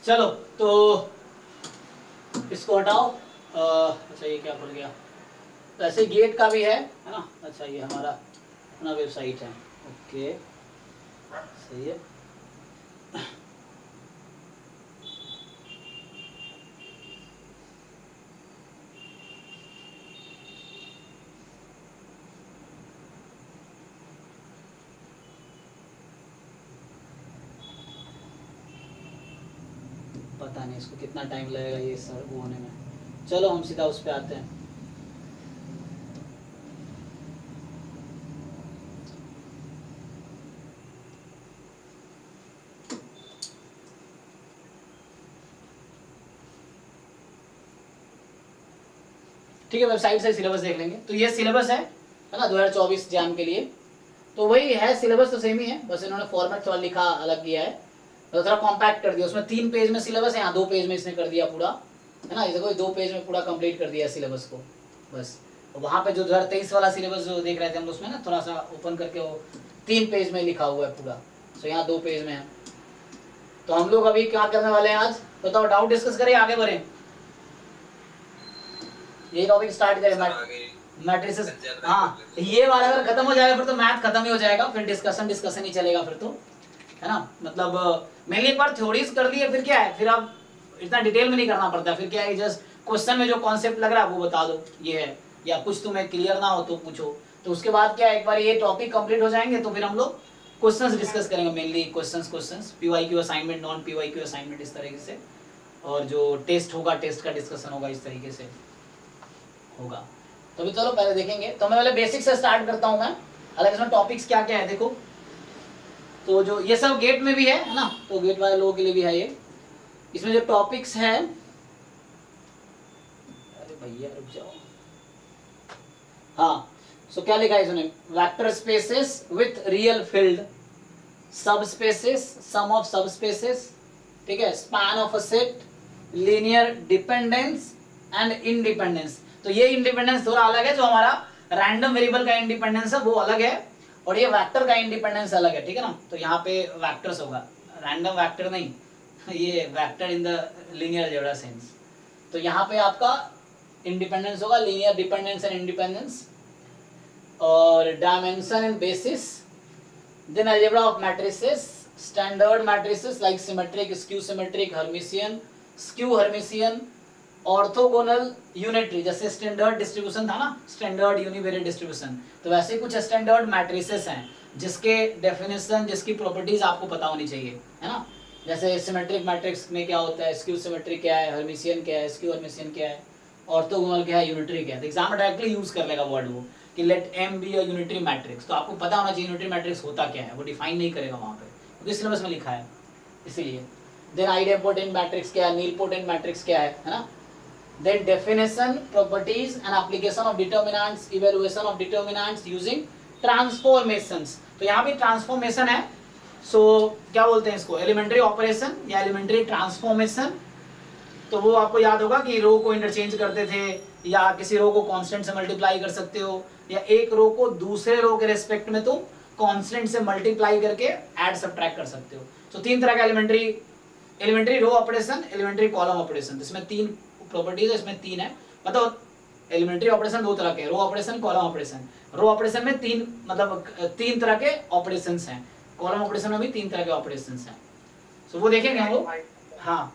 चलो तो इसको हटाओ। अच्छा ये क्या पड़ गया, वैसे गेट का भी है ना। अच्छा ये हमारा अपना वेबसाइट है, ओके सही है। पता नहीं इसको कितना टाइम लगेगा ये सर वो होने में। चलो हम सीधा उस पर आते हैं। ठीक है, वेबसाइट से सिलेबस देख लेंगे। तो ये सिलेबस है ना 2024 जैम के लिए। तो वही है, सिलेबस तो सेम ही है, बस इन्होंने फॉर्मेट थोड़ा लिखा अलग किया है, तो थोड़ा कॉम्पैक्ट कर दिया। उसमें 3 पेज में सिलेबस है, यहाँ 2 पेज में इसने कर दिया पूरा, है ना। इसे कोई 2 पेज में पूरा कंप्लीट कर दिया सिलेबस को बस। वहाँ पे जो 2023 वाला सिलेबस जो देख रहे थे हम लोग, उसमें ना थोड़ा सा ओपन करके वो 3 पेज में लिखा हुआ है पूरा, तो यहाँ 2 पेज में है। तो हम लोग अभी क्या करने वाले हैं आज, बताओ, डाउट डिस्कस करें आगे बढ़े, यही टॉपिक स्टार्ट करें मैट्रिसेस। हाँ ये वाला अगर खत्म हो जाएगा फिर तो मैथ खत्म ही हो जाएगा, फिर डिस्कशन ही चलेगा फिर तो, है ना। मतलब मैंने एक बार थ्योरीज कर ली है, फिर क्या है, फिर आप इतना डिटेल में नहीं करना पड़ता, फिर क्या है जस्ट क्वेश्चन में जो कॉन्सेप्ट लग रहा है वो बता दो ये है, या कुछ तुम्हें क्लियर ना हो तो पूछो। तो उसके बाद क्या है, एक बार ये टॉपिक कंप्लीट हो जाएंगे तो फिर हम लोग क्वेश्चंस डिस्कस करेंगे, mainly questions PYQ assignment, non PYQ assignment, इस तरीके से। और जो टेस्ट होगा, टेस्ट का डिस्कशन होगा, इस तरीके से होगा। तो भी चलो पहले देखेंगे। तो मैं पहले बेसिक से स्टार्ट करता हूं मैं, अलग इसमें टॉपिक्स क्या क्या है देखो। तो जो ये सब गेट में भी है ना, तो गेट वाले लोगों के लिए भी है ये। इसमें जो टॉपिक्स है, अरे भैया रुक जाओ, हाँ सो क्या लिखा है इसमें, vector spaces with real field, सब स्पेसेस, सम ऑफ सब स्पेसेस, ठीक है, span of a set, linear dependence and independence. तो ये इंडिपेंडेंस थोड़ा अलग है, जो हमारा रैंडम वेरिएबल का इंडिपेंडेंस है वो अलग है, और ये वेक्टर का इंडिपेंडेंस अलग है, ठीक है ना। तो यहाँ पे वेक्टर्स होगा, रैंडम वेक्टर नहीं, ये vector in the linear algebra sense. तो यहाँ पे आपका इंडिपेंडेंस होगा, लीनियर डिपेंडेंस एंड इंडिपेंडेंस, और dimension and bases, then algebra of matrices, standard matrices like symmetric, skew symmetric, hermitian, skew hermitian, orthogonal unitary, जैसे standard distribution था ना, standard univariate distribution, तो वैसे कुछ स्टैंडर्ड मैट्रिसेस हैं जिसके डेफिनेशन, जिसकी प्रॉपर्टीज आपको पता होनी चाहिए, है ना। जैसे सिमेट्रिक मैट्रिक्स में क्या होता है, स्क्यू सिमेट्रिक क्या है, हर्मिशियन क्या है, स्क्यू हर्मिशियन क्या है, ऑर्थोगोनल क्या है, यूनिटरी क्या है। तो एग्जाम में डायरेक्टली यूज कर लेगा वर्ड वो कि let M be a unitary matrix, तो आपको पता होना चाहिए यूनिटरी मैट्रिक्स होता क्या है, वो डिफाइन नहीं करेगा वहाँ पे क्योंकि सिलेबस में लिखा है, इसीलिए। देन आइडेम्पोटेंट मैट्रिक्स क्या है, नीलपोटेंट मैट्रिक्स क्या है ना। Then definition, properties and application of determinants, evaluation of determinants using transformations। तो यहाँ भी ट्रांसफॉर्मेशन है, सो क्या बोलते हैं इसको, एलिमेंट्री ऑपरेशन या एलिमेंट्री ट्रांसफॉर्मेशन। तो वो आपको याद होगा कि रो को इंटरचेंज करते थे, या किसी रो को कांस्टेंट से मल्टीप्लाई कर सकते हो, या एक रो को दूसरे रो के रेस्पेक्ट में तुम कांस्टेंट से मल्टीप्लाई करके ऐड सब्ट्रैक्ट कर सकते हो। तो 3 तरह का elementary row operation, elementary column operation, इसमें 3 प्रॉपर्टीज है, इसमें 3 है। मतलब एलिमेंट्री ऑपरेशन 2 तरह के, row operation, column operation. Row operation में 3 मतलब 3 तरह के ऑपरेशंस हैं, कॉलम ऑपरेशन में भी 3 तरह के ऑपरेशंस हैं। सो वो देखेंगे हम लोग। हाँ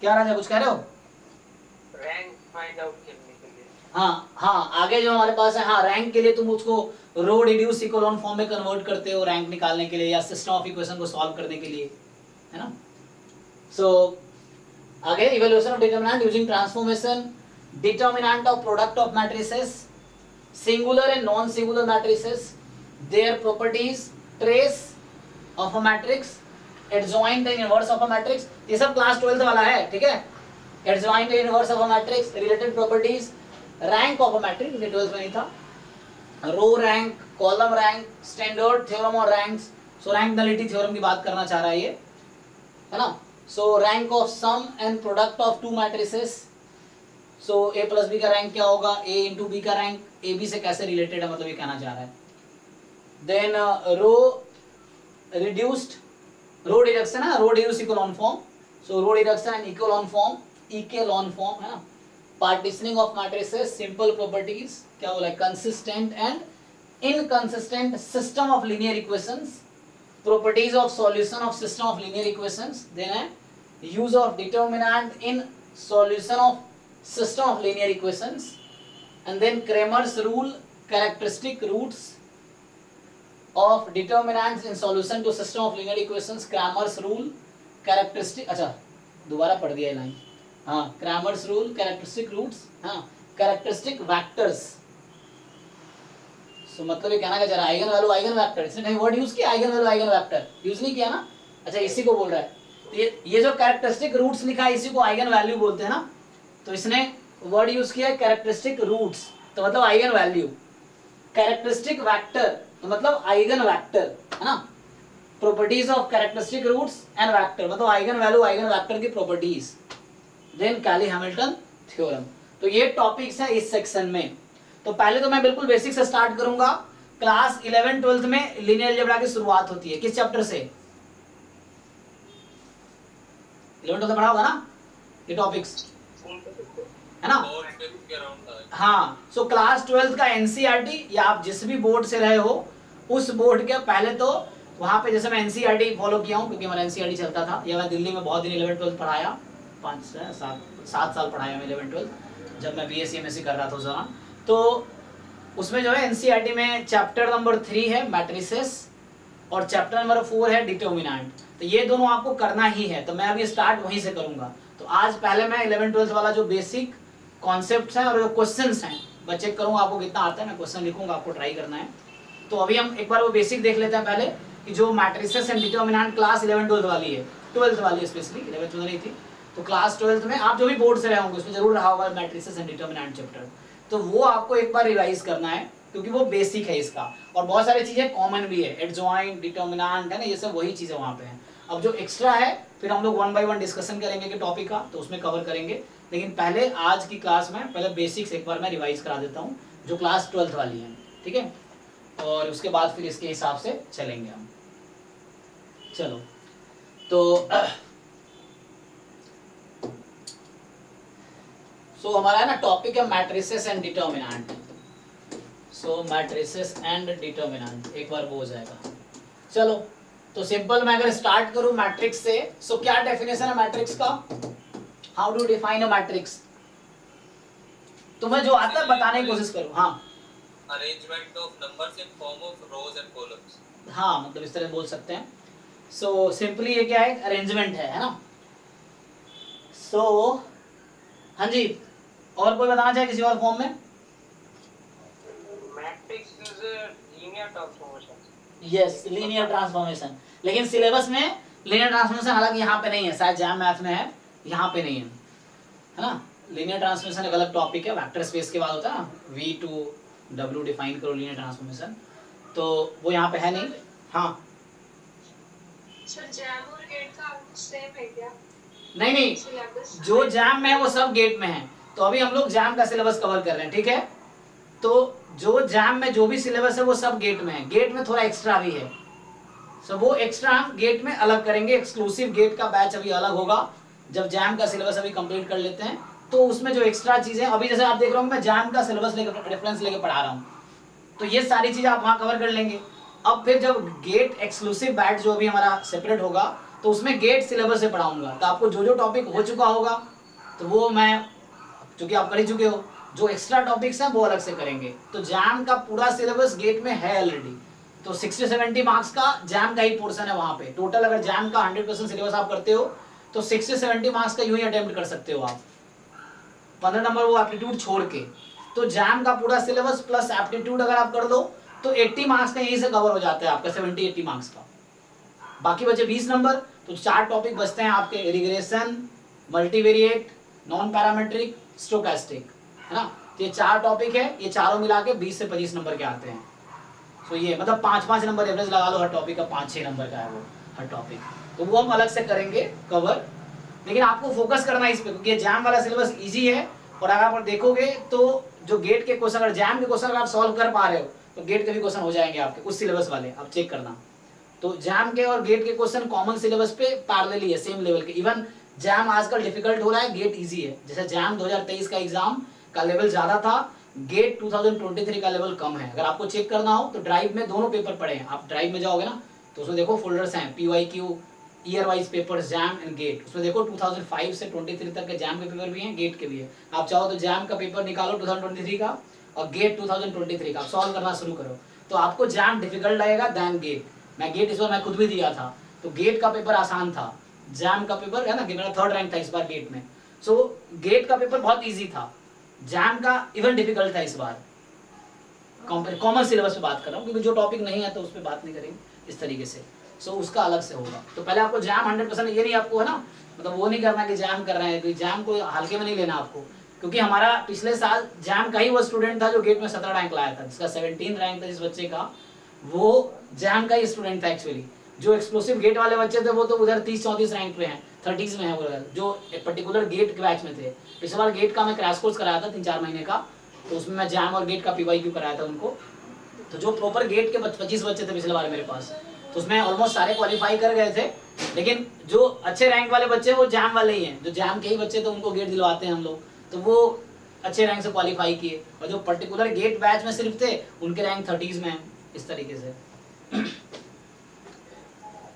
क्या राजा कुछ कह रहे हो, रैंक फाइंड आउट करने के लिए। हाँ आगे जो हमारे पास है, हाँ रैंक के लिए तुम उसको रो रिड्यूस इकोलॉन फॉर्म में कन्वर्ट करते हो रैंक निकालने के लिए, या सिस्टम ऑफ इक्वेशन को सॉल्व करने के लिए, है ना। सो आगे evaluation of determinant using transformation, determinant of product of matrices, singular and non singular matrices, their properties, trace of a matrix, adjoint and inverse of a matrix. ये सब class 12th वाला है, ठीक है। Adjoint and inverse of a matrix, related properties, rank of a matrix, ये 12th में नहीं था, row rank, column rank, standard theorem और ranks. So rank nullity theorem की बात करना चाह रहा है ये, है ना। So rank of sum and product of 2 matrices. So A plus B का रैंक क्या होगा, ए इंटू बी का रैंक ए बी से कैसे रिलेटेड है, मतलब ये कहना चाह रहा है। Then row reduced row deduction है, row deduce echelon form, so row deduction and echelon form, echelon form है ना, partitioning of matrices, simple properties, क्या बोला, consistent and inconsistent system of linear equations, properties of solution of system of linear equations, then use of determinant in solution of system of linear equations, and then Cramer's rule, characteristic roots of determinants in solution to system of linear equations, Cramer's rule, characteristic, अच्छा दोबारा पढ़ दिया line, हाँ, Cramer's rule, characteristic roots, हाँ, characteristic vectors, तो मतलब ये कहना क्या चाह रहा है, आइगन वैल्यू आइगन वेक्टर, इसने कहीं वर्ड यूज किया eigen value eigen vector use नहीं किया ना, अच्छा इसी को बोल रहा है, तो ये जो कैरेक्टरिस्टिक रूट्स लिखा है इसी को आइगन वैल्यू बोलते हैं ना, तो इसने वर्ड यूज किया कैरेक्टरिस्टिक रूट्स, तो मतलब आइगन वैल्यू, कैरेक्टरिस्टिक वेक्टर तो मतलब आइगन वेक्टर है ना, properties of characteristic roots and vector मतलब आइगन वैल्यू आइगन वेक्टर की properties, then Cayley Hamilton theorem. तो ये टॉपिक्स है इस सेक्शन में। तो पहले तो मैं बिल्कुल बेसिक से स्टार्ट करूंगा, क्लास 11 12th में लीनियर अलजेब्रा की शुरुआत होती है किस चैप्टर से, 11 12th में पढ़ा होगा ना ये टॉपिक्स है ना, हाँ, सो क्लास 12th का एनसीईआरटी या आप जिस भी बोर्ड से रहे हो उस बोर्ड के पहले तो वहां पे, जैसे मैं एनसीईआरटी फॉलो किया हूँ क्योंकि मेरा एनसीईआरटी चलता था, या मैं दिल्ली में बहुत दिन 11 12th पढ़ाया, 7 साल पढ़ाया मैं 11 12th जब मैं बीएससी एमएससी कर रहा था उस दौरान। तो उसमें जो है एनसीईआरटी में चैप्टर नंबर 3 है मैट्रिसेस और चैप्टर नंबर 4 है डिटर्मिनेंट, तो ये दोनों आपको करना ही है, तो मैं अभी स्टार्ट वहीं से करूंगा। तो आज पहले मैं 11 12th वाला जो बेसिक कॉन्सेप्ट्स हैं और जो क्वेश्चंस हैं मैं चेक करूंगा आपको कितना आता है, मैं क्वेश्चन लिखूंगा, आपको ट्राई करना है। तो अभी हम एक बार वो बेसिक देख लेते हैं पहले कि जो matrices and determinant class 11 12th वाली है, 12th वाली स्पेशली 11th में नहीं थी, तो क्लास 12th में आप जो भी बोर्ड से रहे होंगे उसमें जरूर रहा होगा मैट्रिसेस एंड डिटर्मिनेंट चैप्टर, तो वो आपको एक बार रिवाइज करना है क्योंकि वो बेसिक है इसका, और बहुत सारी चीजें कॉमन भी है, एडजॉइंट डिटर्मिनेंट है ना, ये सब वही चीजें वहां पे हैं। अब जो एक्स्ट्रा है फिर हम लोग 1 by 1 डिस्कशन करेंगे कि टॉपिक का, तो उसमें कवर करेंगे, लेकिन पहले आज की क्लास में पहले बेसिक्स एक बार मैं रिवाइज करा देता हूँ जो क्लास 12th वाली है, ठीक है, और उसके बाद फिर इसके हिसाब से चलेंगे हम। चलो तो सो हमारा है ना टॉपिक है matrices and determinant, so matrices and determinant एक बार वो हो जाएगा। चलो तो सिंपल मैं अगर स्टार्ट करूं मैट्रिक्स से, सो क्या डेफिनेशन है मैट्रिक्स का, how do define a matrix, तुम्हें जो आता है बताने की कोशिश करो। हाँ, arrangement of numbers in form of rose and columns, हाँ मतलब इस तरह बोल सकते हैं। सो सिंपली ये क्या है, अरेंजमेंट है ना। सो हाँ जी, और कोई बताना चाहे किसी और फॉर्म में, matrix is linear transformation, yes linear transformation, लेकिन सिलेबस में लीनियर ट्रांसफॉर्मेशन हालांकि यहाँ पे नहीं है, शायद जैम मैथ में है, यहाँ पे नहीं है ना। लीनियर ट्रांसफॉर्मेशन एक अलग टॉपिक है, वेक्टर स्पेस के बाद होता है ना, V to W डिफाइन करो लीनियर ट्रांसफॉर्मेशन, तो वो यहाँ पे है नहीं। हाँ सर जैम और गेट का सेम है क्या? नहीं, जो जैम में है वो सब गेट में है, तो अभी हम लोग जैम का सिलेबस कवर कर रहे हैं, ठीक है, तो जो जैम में जो भी सिलेबस है वो सब गेट में है, गेट में थोड़ा एक्स्ट्रा भी है, सो वो एक्स्ट्रा हम गेट में अलग करेंगे, एक्सक्लूसिव गेट का बैच अभी अलग होगा जब जैम का सिलेबस अभी कंप्लीट कर लेते हैं, तो उसमें जो एक्स्ट्रा चीजें अभी जैसे आप देख रहे हो मैं जैम का सिलेबस लेकर रेफरेंस लेके पढ़ा रहा हूँ, तो ये सारी चीजें आप वहाँ कवर कर लेंगे। अब फिर जब गेट एक्सक्लूसिव बैच जो अभी हमारा सेपरेट होगा तो उसमें गेट सिलेबस से पढ़ाऊंगा, तो आपको जो जो टॉपिक हो चुका होगा तो वो मैं, चूंकि आप कर ही चुके हो, जो एक्स्ट्रा टॉपिक्स हैं वो अलग से करेंगे। तो जैम का पूरा सिलेबस गेट में है ऑलरेडी, तो 60-70 मार्क्स का जैम का ही पोर्शन है वहां पे टोटल। अगर जैम का 100% सिलेबस आप करते हो तो 60-70 मार्क्स का यूं ही अटेम्प्ट कर सकते हो आप, 15 नंबर वो एप्टीट्यूड छोड़ के। तो जैम का पूरा सिलेबस प्लस एप्टीट्यूड अगर आप कर दो तो 80 मार्क्स का यहीं से कवर हो जाता है आपका, 70-80 मार्क्स का। बाकी बचे 20 नंबर, तो 4 टॉपिक बचते हैं आपके, regression, multivariate, non parametric, stochastic, है ना। तो ये 4 टॉपिक है, ये चारों मिला के 20 से 25 नंबर के आते हैं। तो ये मतलब 5-5 नंबर एवरेज लगा लो हर टॉपिक का, 5-6 नंबर का है वो हर टॉपिक, तो वो हम अलग से करेंगे कवर। लेकिन आपको फोकस करना है इस पे, क्योंकि जैम वाला सिलेबस इजी है, और अगर आप देखोगे तो जो गेट के क्वेश्चन, अगर जैम के क्वेश्चन अगर आप सॉल्व कर पा रहे हो तो गेट के भी क्वेश्चन हो जाएंगे आपके उस सिलेबस वाले, आप चेक करना। तो जैम के और गेट के क्वेश्चन कॉमन सिलेबस पे पैरेलली है, सेम लेवल के। इवन जैम आजकल डिफिकल्ट हो रहा है, गेट इजी है। जैसे जैम 2023 का एग्जाम का लेवल ज्यादा था, गेट 2023 का लेवल कम है। अगर आपको चेक करना हो तो ड्राइव में दोनों पेपर पड़े हैं, आप ड्राइव में जाओगे ना तो उसमें देखो फोल्डर्स हैं, PYQ year wise papers, JAM and GATE. उसमें देखो 2005 से 23 तक के जैम के पेपर भी हैं, गेट के भी है। आप चाहो तो जैम का पेपर निकालो 2023 का और गेट 2023 का, आप सॉल्व करना शुरू करो तो आपको जैम डिफिकल्ट लगेगा देन गेट। मैं गेट इस बार मैं खुद भी दिया था, तो गेट का पेपर आसान था, जैम का पेपर है ना कि मेरा 3rd रैंक था इस बार गेट में। सो गेट का पेपर बहुत ईजी था, जैम का इवन डिफिकल्ट था इस बार। कॉमन सिलेबस पे बात कर रहा हूँ, क्योंकि जो टॉपिक नहीं है तो उस पर बात नहीं करेंगे इस तरीके से। सो उसका अलग से होगा। तो पहले आपको जैम 100%, ये नहीं आपको है ना, मतलब वो नहीं करना कि जैम कर रहे हैं, जैम को हल्के में नहीं लेना आपको। क्योंकि हमारा पिछले साल जैम का ही वो स्टूडेंट था जो गेट में 17 रैंक लाया था, जिसका 17 रैंक था जिस बच्चे का, वो जैम का ही स्टूडेंट था एक्चुअली। जो एक्सक्लूसिव गेट वाले बच्चे थे वो तो उधर 30-34 रैंक पे हैं, 30s में है वो, जो एक पर्टिकुलर गेट के बैच में थे। पिछले बार गेट का मैं क्रैश कोर्स कराया था 3-4 महीने का, तो उसमें मैं जैम और गेट का PYQ कराया था उनको। तो जो प्रॉपर गेट के 25 बच्चे थे पिछले बार मेरे पास, तो उसमें ऑलमोस्ट सारे क्वालिफाई कर गए थे। लेकिन जो अच्छे रैंक वाले बच्चे वो जैम वाले ही हैं, जो जैम के ही बच्चे थे उनको गेट दिलवाते हैं हम लोग, तो वो अच्छे रैंक से क्वालिफाई किए। और जो पर्टिकुलर गेट बैच में सिर्फ थे उनके रैंक 30s में हैं, इस तरीके से।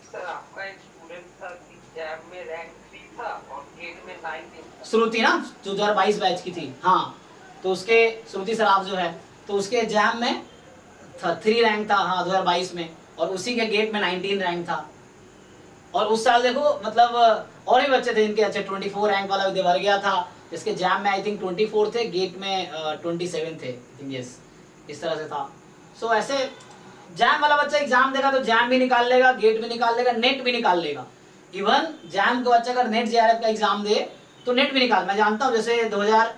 सर आपका एक स्टूडेंट था कि जैम में रैंक 3 था और गेट में 19 था। श्रुति ना, जो 2022 बैच की थी, हाँ, तो उसके श्रुति सराफ जो है, तो उसके जैम में 3 रैंक था, हाँ 2022 में, और उसी के गेट में 19 रैंक था। और उस साल देखो मतलब और भी बच्चे थे इनके अच्छे, 24 रैंक वाला भी भर गया था, इसके जैम में आई थिंक 24 थे, गेट में 27 थे, यस, इस तरह से था। सो ऐसे जैम वाला बच्चा एग्जाम देगा तो जैम भी निकाल लेगा, गेट भी निकाल लेगा, नेट भी निकाल लेगा। इवन जैम का बच्चा अगर नेट JRF का एग्जाम दे तो नेट भी निकाल, मैं जानता हूँ। जैसे 2000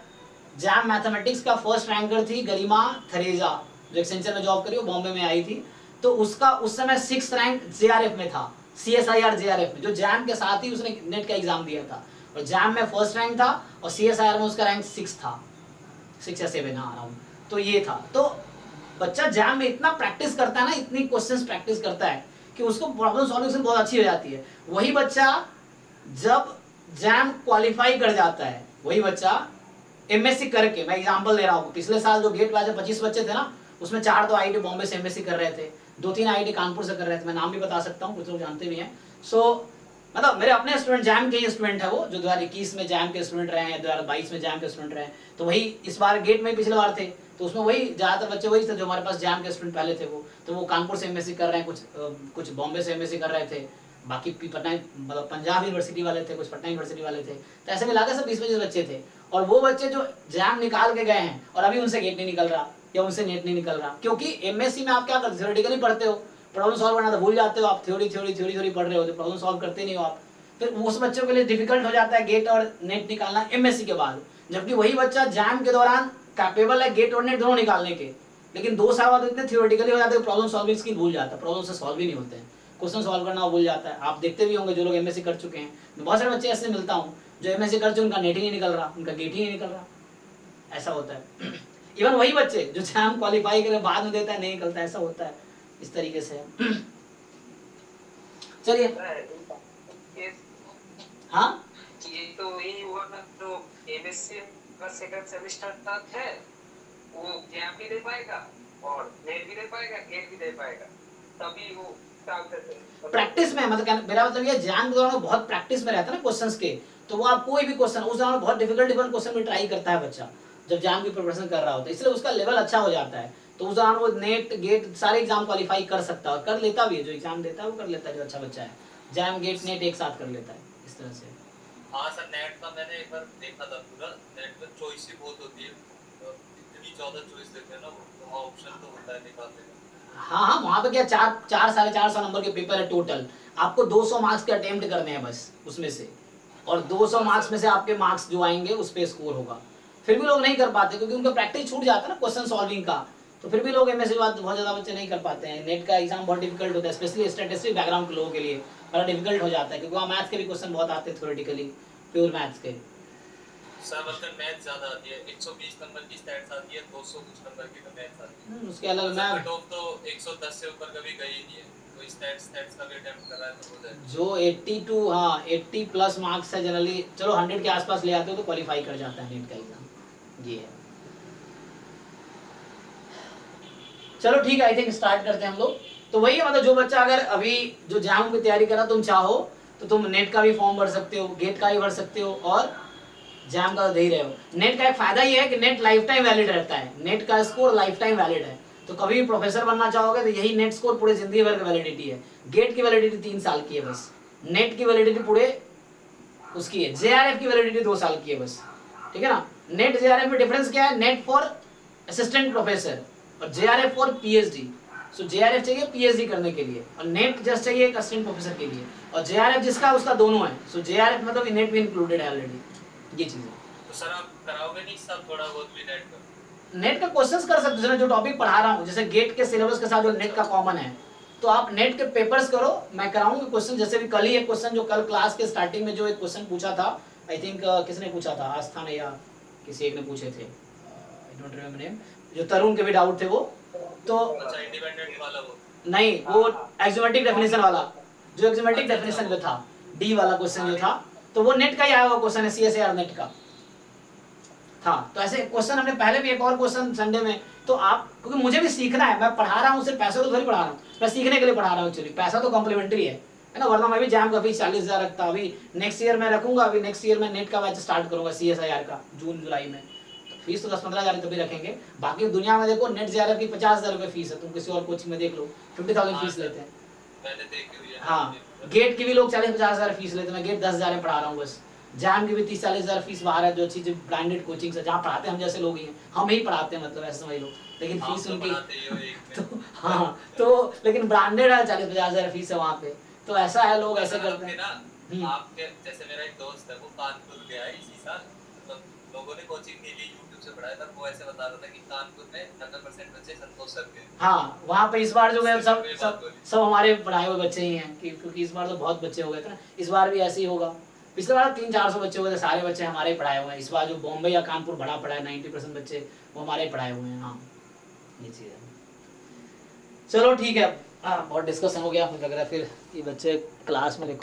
जैम मैथमेटिक्स का फर्स्ट रैंकर थी गरिमा थरेजा, जो एक्सेंचर में जॉब करी, वो बॉम्बे में आई थी, तो उसका उस समय 6th रैंक JRF में था, CSIR JRF में, जो जैम के साथ ही उसने नेट का एग्जाम दिया था। और जैम में फर्स्ट रैंक था और CSIR में उसका रैंक 6 था, 6 या 7, हाँ अराउंड। तो ये था। तो बच्चा जैम में इतना प्रैक्टिस करता है ना, इतनी क्वेश्चंस प्रैक्टिस करता है कि उसको प्रॉब्लम सॉल्यूशन बहुत अच्छी हो जाती है। वही बच्चा जब जैम क्वालिफाई कर जाता है, वही बच्चा MSc करके, मैं एग्जांपल दे रहा हूँ, पिछले साल जो गेट वाले 25 बच्चे थे ना, उसमें 4 तो IIT बॉम्बे से MSc कर रहे थे, 2-3 IIT कानपुर से कर रहे थे, मैं नाम भी बता सकता हूँ, कुछ लोग जानते भी हैं। सो मतलब मेरे अपने स्टूडेंट जैम के ही स्टूडेंट है वो, जो 2021 में जैम के स्टूडेंट रहे हैं, 2022 में जैम के स्टूडेंट रहे हैं, तो वही इस बार गेट में पिछले बार थे, तो उसमें वही ज्यादातर बच्चे वही थे जो हमारे पास जैम के स्टूडेंट पहले थे। वो तो वो कानपुर से MSc कर रहे हैं, कुछ बॉम्बे से MSc कर रहे थे, बाकी पटना मतलब पंजाब यूनिवर्सिटी वाले थे, कुछ पटना यूनिवर्सिटी वाले थे, तो ऐसे मिला के सब 20-25 बच्चे थे। और वो बच्चे जो जैम निकाल के गए हैं और अभी उनसे गेट नहीं निकल रहा या उनसे नेट नहीं निकल रहा, क्योंकि MSc में आप क्या करते, थ्योरेटिकली पढ़ते हो, प्रॉब्लम सॉल्व करना तो भूल जाते हो आप, थ्योरी पढ़ रहे हो तो प्रॉब्लम सॉल्व करते नहीं हो आप, फिर उस बच्चों के लिए डिफिकल्ट हो जाता है गेट और नेट निकालना MSc के बाद। जबकि वही बच्चा जैम के दौरान कैपेबल है गेट और नेट दोनों निकालने के, लेकिन 2 साल बाद इतने थ्योरेटिकली हो जाते हैं, प्रॉब्लम सॉल्विंग स्किल भूल जाता है, प्रॉब्लम से सॉल्व ही नहीं होते हैं, क्वेश्चन सॉल्व करना भूल जाता है। आप देखते भी होंगे जो लोग MSc कर चुके हैं, मैं बहुत सारे बच्चे ऐसे मिलता हूँ जो MSc कर चुके, उनका नेट ही नहीं निकल रहा, उनका गेट ही नहीं निकल रहा, ऐसा होता है। इवन वही बच्चे जो जैम क्वालिफाई करे बाद में देता है नहीं निकलता, ऐसा होता है, इस तरीके से। चलिए, हाँ ये तो वही हुआ ना, तो MSc का सेकंड सेमेस्टर तक है, वो जैम भी दे पाएगा और नेट भी दे पाएगा, गेट भी दे पाएगा, तभी वो काम करते हैं प्रैक्टिस में। मतलब मेरा मतलब ये जैम के दौरान बहुत प्रैक्टिस में रहता है ना क्वेश्चंस के, तो वो आप कोई भी क्वेश्चन उस दौरान बहुत डिफिकल्ट क्वेश्चन भी ट्राई करता है बच्चा जब जैम की प्रिपरेशन कर रहा होता है, इसलिए उसका लेवल अच्छा हो जाता है। तो उस दौरान वो नेट गेट सारे एग्जाम क्वालिफाई कर सकता है और कर लेता भी है, जो एग्जाम देता है वो कर लेता है, जो अच्छा बच्चा है जैम गेट नेट एक साथ कर लेता है, इस तरह से। हाँ सर, नेट का मैंने एक बार देखा था पूरा, नेट में चॉइस ही बहुत होती है, तो इतनी ज्यादा चॉइस देते हैं ना वो, तो वहाँ ऑप्शन तो होता है निकालने का। हाँ, वहाँ पे क्या 400-450 नंबर के पेपर है टोटल, आपको 200 मार्क्स के अटेम्प्ट करने हैं बस उसमें से, और 200 मार्क्स में से आपके मार्क्स जो आएंगे उस पे स्कोर होगा। फिर भी लोग नहीं कर पाते क्योंकि उनका प्रैक्टिस छूट जाता है ना क्वेश्चन सॉल्विंग का, तो फिर भी लोग MSc बात बहुत ज्यादा बच्चे नहीं कर पाते हैं। नेट का एग्जाम बहुत डिफिकल्ट होता है, स्पेशली स्टैटिस्टिक्स बैकग्राउंड के लोगों के लिए बड़ा डिफिकल्ट हो जाता है, क्योंकि वहाँ मैथ्स के भी क्वेश्चन बहुत आते हैं थ्योरेटिकली, प्योर मैथ्स के। सर मतलब मैथ ज्यादा आती है, 120 नंबर की स्टैट्स आती है, 200 कुछ नंबर की तो मैथ्स आती है। उसके अलग मैं कट ऑफ तो 110 से ऊपर कभी गई ही नहीं है। कोई स्टैट्स का भी अटेम्प्ट कर रहा है तो हो जाएगा। जो 82 हाँ 80 प्लस मार्क्स है जनरली, चलो 100 के आसपास ले आते हो तो क्वालिफाई कर जाता है नीट का एग्जाम, ये है। चलो ठीक है, आई थिंक स्टार्ट करते हैं हम लोग। तो वही है, मतलब जो बच्चा अगर अभी जो JAM की तैयारी करा, तुम चाहो तो तुम नेट का भी फॉर्म भर सकते हो, गेट का भी भर सकते हो, और JAM का तो दे ही रहे हो। नेट का एक फायदा ये है कि नेट लाइफ टाइम वैलिड रहता है, नेट का स्कोर लाइफ टाइम वैलिड है। तो कभी भी प्रोफेसर बनना चाहोगे तो यही नेट स्कोर पूरे जिंदगी भर की वैलिडिटी है। गेट की वैलिडिटी 3 साल की है बस, नेट की वैलिडिटी पूरे उसकी है, JRF की वैलिडिटी 2 साल की है बस, ठीक है ना। नेट JRF में डिफरेंस क्या है? नेट फॉर असिस्टेंट प्रोफेसर और JRF for PhD। So JRF चाहिए PhD करने के लिए, और नेट जस्ट चाहिए एक असिस्टेंट प्रोफेसर के लिए, और JRF जिसका उसका दोनों है। सो JRF मतलब नेट भी इंक्लूडेड है ऑलरेडी, ये चीज़ है। तो सर आप कराओगे नहीं सब थोड़ा बहुत भी नेट का? नेट का क्वेश्चंस कर सकते हो, जो टॉपिक पढ़ा रहा हूँ, जैसे गेट के सिलेबस के साथ जो नेट का कॉमन है, तो आप नेट के पेपर्स करो, मैं कराऊंगा क्वेश्चन। जैसे भी कल ही एक क्वेश्चन, जो कल क्लास के स्टार्टिंग में जो एक क्वेश्चन पूछा था, आई थिंक किसने पूछा था, आस्था ने या किसी एक ने पूछे थे, आई डोंट रिमेम्बर नेम, जो तरुण के भी डाउट थे वो, तो अच्छा इंडिपेंडेंट वाला वो नहीं, वो एक्सियोमेटिक डेफिनेशन वाला, जो एक्सियोमेटिक डेफिनेशन पे था, डी वाला क्वेश्चन जो था, तो वो नेट का ही आया हुआ क्वेश्चन है, CSIR नेट का था। तो ऐसे क्वेश्चन हमने पहले भी एक और क्वेश्चन संडे में, तो आप, क्योंकि मुझे भी सीखना है, मैं पढ़ा रहा हूँ सिर्फ पैसे तो थोड़ी पढ़ा रहा हूँ, मैं सीखने के लिए पढ़ा रहा हूँ एक्चुअली, पैसा तो कॉम्प्लीमेंट्री है ना, वरना मैं भी JAM का फीस 40,000 रखता, अभी नेक्स्ट ईयर में रखूंगा, अभी नेक्स्ट ईयर में नेट का बैच स्टार्ट करूंगा CSIR का जून जुलाई में, तो फीस तो 10-15 हज़ार तभी रखेंगे। बाकी दुनिया में देखो नेट JRF की 50,000 रुपये फीस है, तुम किसी और कोचिंग में देख लो 50,000 फीस लेते हैं। मैंने देखी हुई है। हाँ, गेट की भी लोग 40-50 हज़ार फीस लेते हैं, मैं गेट 10,000 में पढ़ा रहा हूँ बस। JAM की भी 30-40 हज़ार फीस बाहर है, जो अच्छी ब्रांडेड कोचिंग से जहाँ पढ़ाते हैं हम जैसे लोग ही हैं, हम ही पढ़ाते हैं, मतलब ऐसे समझ लो, लेकिन आप फीस तो उनकी बनाते ही हो एक में। तो हाँ, तो लेकिन ब्रांडेड है, 40-50 हज़ार फीस है वहाँ पे, तो ऐसा है, लोग ऐसे सर, करते आपके हैं। ना आपके जैसे मेरा एक दोस्त है वो कानपुर गया है इसी साल, मतलब लोगों ने कोचिंग के लिए YouTube से पढ़ाया था, वो ऐसे बता रहा था कि कानपुर में 90% बच्चे संतोष सर के। हाँ, वहाँ पे इस बार जो है सब ये बात सब बोली। सब हमारे पढ़ाए हुए बच्चे ही हैं, क्योंकि इस बार तो बहुत बच्चे हो गए थे ना, इस बार भी ऐसे ही होगा। पिछले बार 300-400 बच्चे हुए थे, सारे बच्चे हमारे ही पढ़ाए हुए हैं। इस बार जो बॉम्बे या कानपुर बड़ा पढ़ा है, 90% बच्चे वो हमारे ही पढ़ाए हुए हैं। हाँ, ये चीज़ है। चलो ठीक है, हाँ, बहुत डिस्कशन हो गया, मुझे लग रहा है फिर ये बच्चे क्लास में देखो।